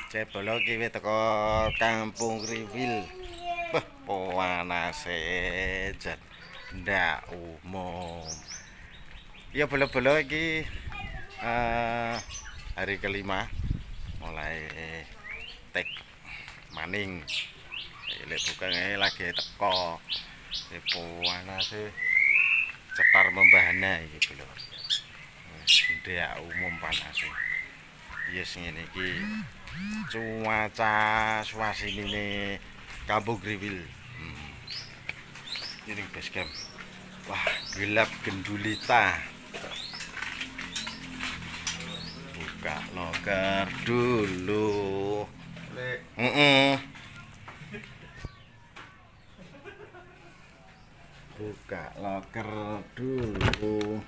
Cebolo ki wis teko Kampung Kriwil. Beh, panase jan ndak umum. Ya bolo-bolo iki hari kelima mulai tek maning. Lek bukan lagi teko. Panase cetar membahana iki bolo. Ndak umum panase. Yes ngene iki. Cuaca suasinine Kampung Kriwil. Ini base camp. Wah, gelap gendulita. Buka loker dulu. Buka loker dulu.